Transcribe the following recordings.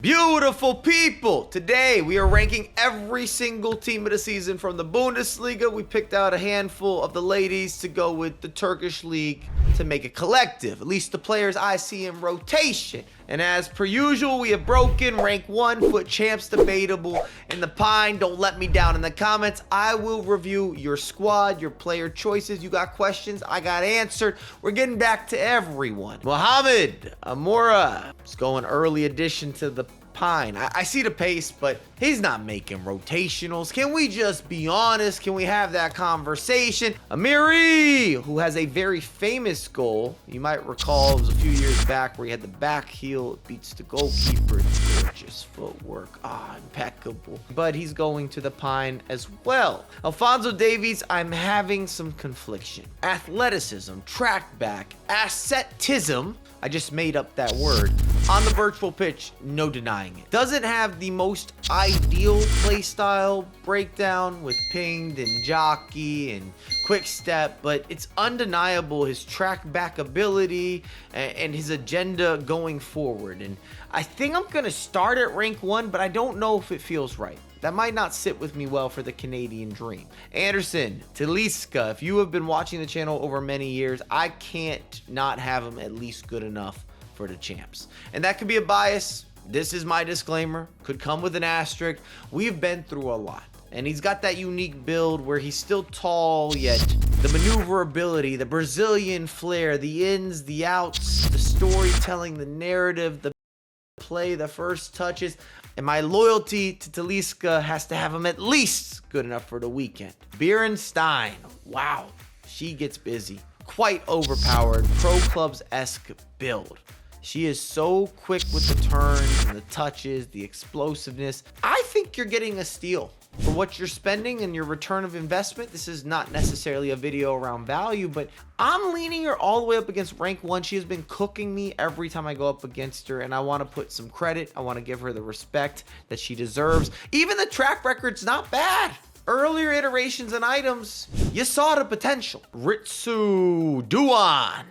Beautiful people, today we are ranking every single team of the season from the Bundesliga. We picked out a handful of the ladies to go with the Turkish league to make a collective, at least the players I see in rotation. And as per usual, we have broken rank 1, foot champs debatable in the pine. Don't let me down in the comments. I will review your squad, your player choices. You got questions, I got answered. We're getting back to everyone. Mohamed Amora is going early addition to the pine. I see the pace, but he's not making rotationals. Can we just be honest? Can we have that conversation? Amiri, who has a very famous goal. You might recall it was a few years back where he had the back heel. It beats the goalkeeper. Gorgeous footwork. Impeccable. But he's going to the pine as well. Alphonso Davies, I'm having some confliction. Athleticism, track back, ascetism. I just made up that word. On the virtual pitch, no denying it. Doesn't have the most ideal playstyle breakdown with pinged and jockey and quick step, but it's undeniable his track back ability and his agenda going forward. And I think I'm gonna start at rank 1, but I don't know if it feels right. That might not sit with me well for the Canadian dream. Anderson, Taliska, if you have been watching the channel over many years, I can't not have him at least good enough for the champs. And that could be a bias. This is my disclaimer. Could come with an asterisk. We've been through a lot. And he's got that unique build where he's still tall, yet the maneuverability, the Brazilian flair, the ins, the outs, the storytelling, the narrative, the play, the first touches. And my loyalty to Taliska has to have him at least good enough for the weekend. Beerenstein, wow, she gets busy. Quite overpowered, pro clubs-esque build. She is so quick with the turns and the touches, the explosiveness. I think you're getting a steal for what you're spending and your return of investment. This is not necessarily a video around value, but I'm leaning her all the way up against rank 1. She has been cooking me every time I go up against her, and I want to put some credit. I want to give her the respect that she deserves. Even the track record's not bad. Earlier iterations and items, you saw the potential. Ritsu Duan.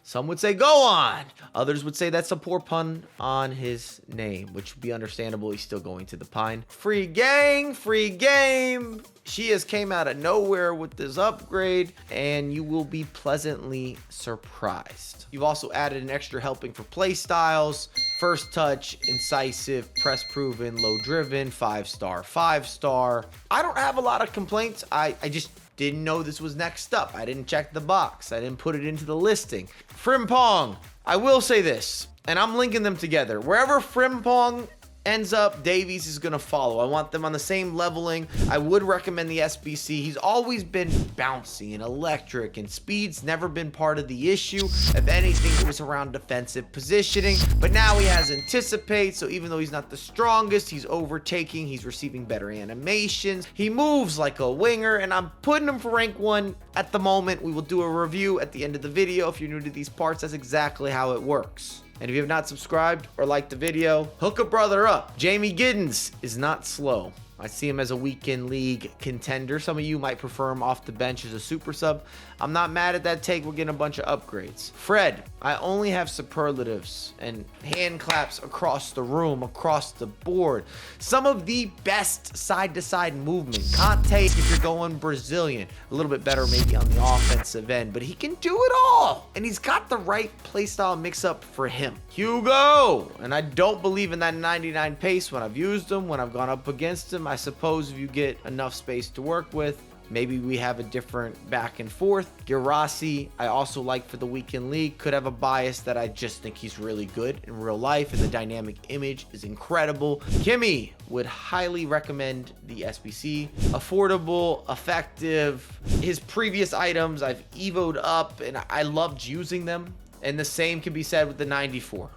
Some would say go on. Others would say that's a poor pun on his name, which would be understandable. He's still going to the pine. Free gang, free game. She has came out of nowhere with this upgrade, and you will be pleasantly surprised. You've also added an extra helping for play styles. First touch, incisive, press proven, low driven, 5-star, 5-star. I don't have a lot of complaints. I just didn't know this was next up. I didn't check the box. I didn't put it into the listing. Frimpong, I will say this, and I'm linking them together. Wherever Frimpong ends up, Davies is going to follow. I want them on the same leveling. I would recommend the SBC. He's always been bouncy and electric, and speed's never been part of the issue. If anything, it was around defensive positioning, but now he has anticipate, so even though he's not the strongest, he's overtaking, he's receiving better animations. He moves like a winger, and I'm putting him for rank 1 at the moment. We will do a review at the end of the video. If you're new to these parts, that's exactly how it works. And if you have not subscribed or liked the video, hook a brother up. Jamie Giddens is not slow. I see him as a weekend league contender. Some of you might prefer him off the bench as a super sub. I'm not mad at that take. We're getting a bunch of upgrades. Fred, I only have superlatives and hand claps across the room, across the board. Some of the best side-to-side movement. Conte, if you're going Brazilian, a little bit better maybe on the offensive end, but he can do it all. And he's got the right playstyle mix-up for him. Hugo, and I don't believe in that 99 pace when I've used him, when I've gone up against him. I suppose if you get enough space to work with, maybe we have a different back and forth. Girassi, I also like for the weekend league. Could have a bias that I just think he's really good in real life, and the dynamic image is incredible. Kimmich, would highly recommend the SBC. Affordable, effective. His previous items I've evoed up, and I loved using them. And the same can be said with the 94.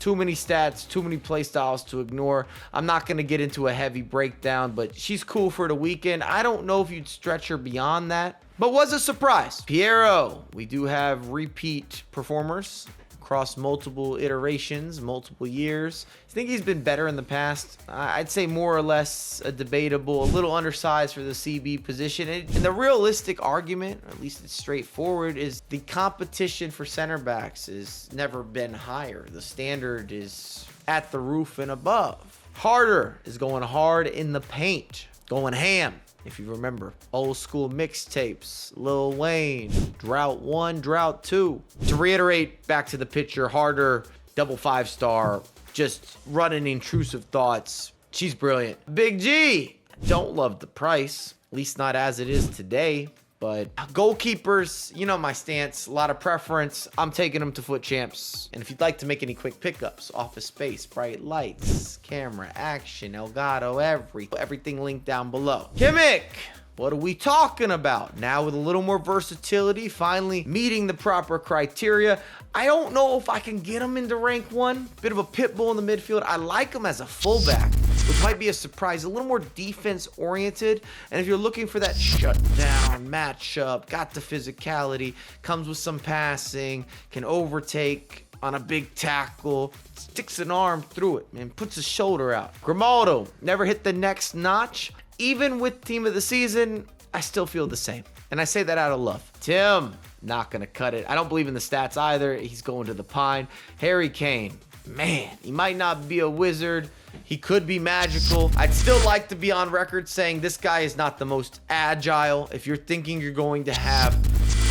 Too many stats, too many playstyles to ignore. I'm not going to get into a heavy breakdown, but she's cool for the weekend. I don't know if you'd stretch her beyond that, but was a surprise. Piero, we do have repeat performers across multiple iterations, multiple years. I think he's been better in the past. I'd say more or less a debatable, a little undersized for the CB position. And the realistic argument, or at least it's straightforward, is the competition for center backs has never been higher. The standard is at the roof and above. Harder is going hard in the paint, going ham. If you remember, old school mixtapes, Lil Wayne, Drought 1, Drought 2. To reiterate, back to the picture, Harder, double 5-star, just running intrusive thoughts. She's brilliant. Big G, don't love the price, at least not as it is today. But goalkeepers, you know my stance, a lot of preference. I'm taking them to foot champs. And if you'd like to make any quick pickups, Office Space, Bright Lights, Camera, Action, Elgato, everything linked down below. Kimmich, what are we talking about? Now with a little more versatility, finally meeting the proper criteria. I don't know if I can get him into rank 1. Bit of a pit bull in the midfield. I like him as a fullback, which might be a surprise. A little more defense oriented. And if you're looking for that shutdown matchup, got the physicality, comes with some passing, can overtake on a big tackle, sticks an arm through it and puts his shoulder out. Grimaldo never hit the next notch. Even with team of the season, I still feel the same. And I say that out of love. Tim, not going to cut it. I don't believe in the stats either. He's going to the pine. Harry Kane, man, he might not be a wizard. He could be magical. I'd still like to be on record saying this guy is not the most agile. If you're thinking you're going to have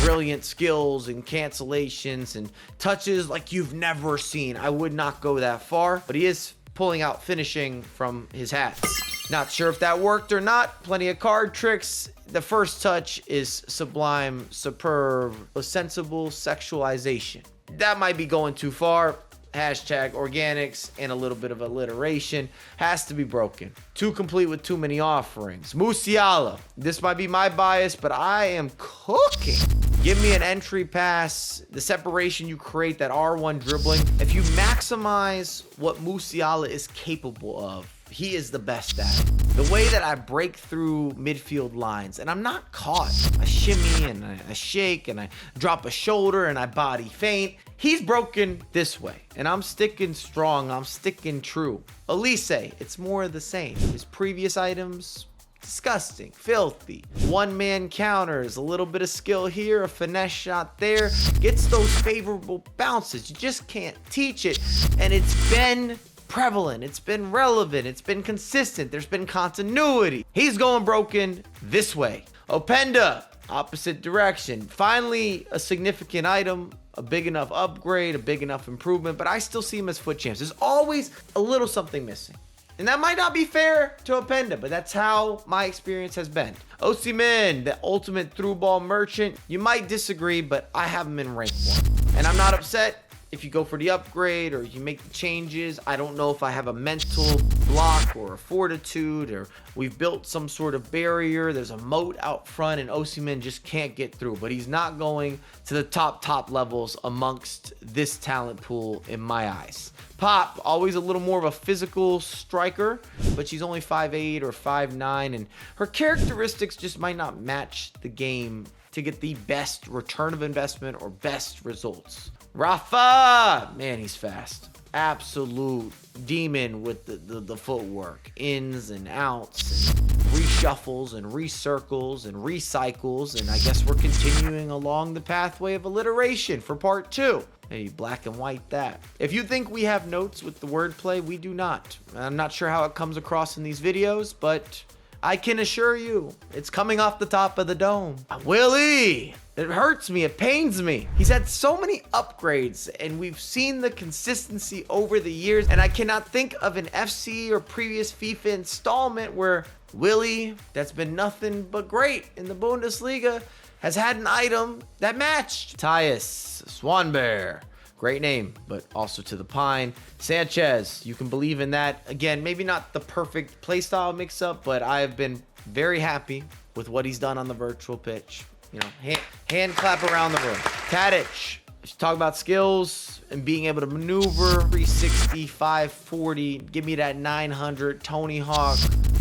brilliant skills and cancellations and touches like you've never seen, I would not go that far. But he is pulling out finishing from his hats. Not sure if that worked or not. Plenty of card tricks. The first touch is sublime, superb, sensible sexualization. That might be going too far. Hashtag organics and a little bit of alliteration has to be broken. Too complete with too many offerings. Musiala. This might be my bias, but I am cooking. Give me an entry pass, the separation you create, that R1 dribbling. If you maximize what Musiala is capable of, he is the best at it. The way that I break through midfield lines, and I'm not caught. I shimmy and I shake and I drop a shoulder and I body feint. He's broken this way, and I'm sticking strong. I'm sticking true. Olise, it's more of the same. His previous items, disgusting, filthy. One-man counters, a little bit of skill here, a finesse shot there. Gets those favorable bounces. You just can't teach it, and it's been prevalent, it's been relevant, it's been consistent, there's been continuity. He's going broken this way. Openda, opposite direction. Finally, a significant item, a big enough upgrade, a big enough improvement, but I still see him as foot champs. There's always a little something missing. And that might not be fair to Openda, but that's how my experience has been. Osimhen, the ultimate through ball merchant. You might disagree, but I have him in rank 1. And I'm not upset if you go for the upgrade or you make the changes. I don't know if I have a mental block or a fortitude, or we've built some sort of barrier. There's a moat out front and Osimhen just can't get through, but he's not going to the top levels amongst this talent pool in my eyes. Pop, always a little more of a physical striker, but she's only 5'8" or 5'9", and her characteristics just might not match the game to get the best return of investment or best results. Rafa, man, he's fast. Absolute demon with the footwork. Ins and outs, and reshuffles and recircles and recycles. And I guess we're continuing along the pathway of alliteration for part 2. Hey, black and white that. If you think we have notes with the wordplay, we do not. I'm not sure how it comes across in these videos, but I can assure you, it's coming off the top of the dome. Willie! It hurts me, it pains me. He's had so many upgrades, and we've seen the consistency over the years, and I cannot think of an FC or previous FIFA installment where Willie, that's been nothing but great in the Bundesliga, has had an item that matched. Tyus Swanbear. Great name, but also to the pine. Sanchez, you can believe in that. Again, maybe not the perfect playstyle mix-up, but I have been very happy with what he's done on the virtual pitch. You know, hand clap around the room. Tadic, talk about skills and being able to maneuver. 360, 540, give me that 900. Tony Hawk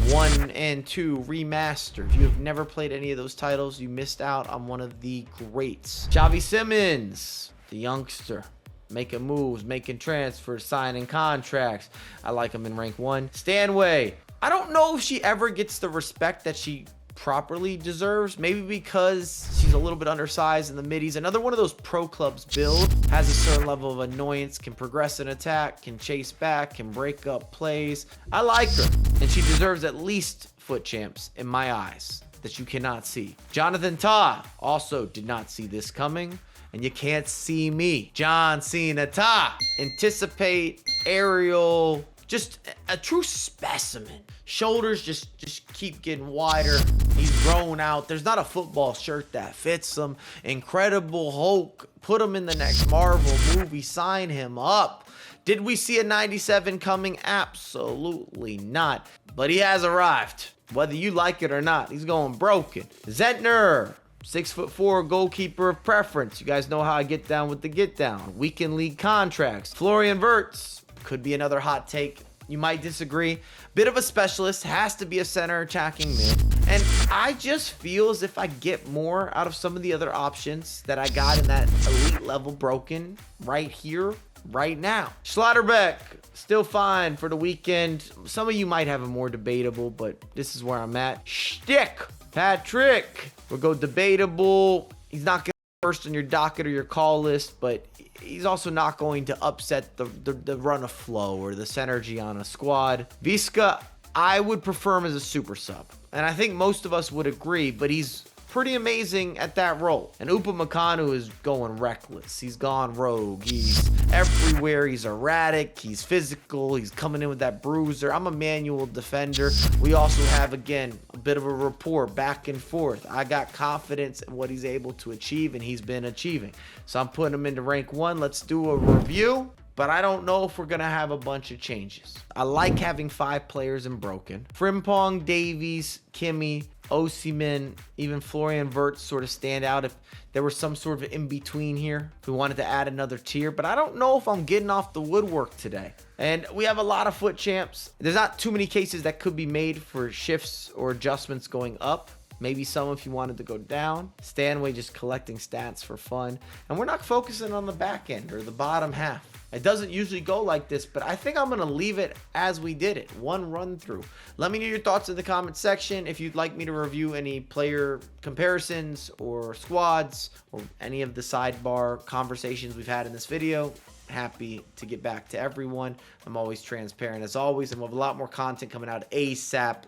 1 and 2 remastered. If you have never played any of those titles, you missed out on one of the greats. Xavi Simons, the youngster, making moves, making transfers, signing contracts. I like him in rank 1. Stanway, I don't know if she ever gets the respect that she properly deserves. Maybe because she's a little bit undersized in the middies. Another one of those pro clubs build, has a certain level of annoyance, can progress an attack, can chase back, can break up plays. I like her, and she deserves at least foot champs in my eyes that you cannot see. Jonathan Tah also did not see this coming, and you can't see me. John Cena Tah. Anticipate, aerial, just a true specimen. Shoulders just keep getting wider. He's grown out. There's not a football shirt that fits him. Incredible Hulk. Put him in the next Marvel movie. Sign him up. Did we see a 97 coming? Absolutely not. But he has arrived. Whether you like it or not, he's going broken. Zentner. 6'4" goalkeeper of preference. You guys know how I get down with the get down. Weekend league contracts. Florian Wirtz could be another hot take. You might disagree. Bit of a specialist, has to be a center attacking mid. And I just feel as if I get more out of some of the other options that I got in that elite level broken right here, right now. Schlotterbeck, still fine for the weekend. Some of you might have a more debatable, but this is where I'm at. Shtick, Patrick. We'll go debatable. He's not going to be first on your docket or your call list, but he's also not going to upset the run of flow or the synergy on a squad. Visca, I would prefer him as a super sub. And I think most of us would agree, but he's pretty amazing at that role. And Upamecano is going reckless. He's gone rogue. He's everywhere. He's erratic. He's physical. He's coming in with that bruiser. I'm a manual defender. We also have, again, a bit of a rapport back and forth. I got confidence in what he's able to achieve, and he's been achieving. So I'm putting him into rank 1. Let's do a review. But I don't know if we're going to have a bunch of changes. I like having 5 players in broken. Frimpong, Davies, Kimmich, Osimhen, even Florian Wirtz sort of stand out if there was some sort of in-between here. If we wanted to add another tier. But I don't know if I'm getting off the woodwork today. And we have a lot of foot champs. There's not too many cases that could be made for shifts or adjustments going up. Maybe some if you wanted to go down. Stanway just collecting stats for fun. And we're not focusing on the back end or the bottom half. It doesn't usually go like this, but I think I'm going to leave it as we did it. One run through. Let me know your thoughts in the comment section. If you'd like me to review any player comparisons or squads or any of the sidebar conversations we've had in this video, happy to get back to everyone. I'm always transparent as always, and we'll have a lot more content coming out ASAP.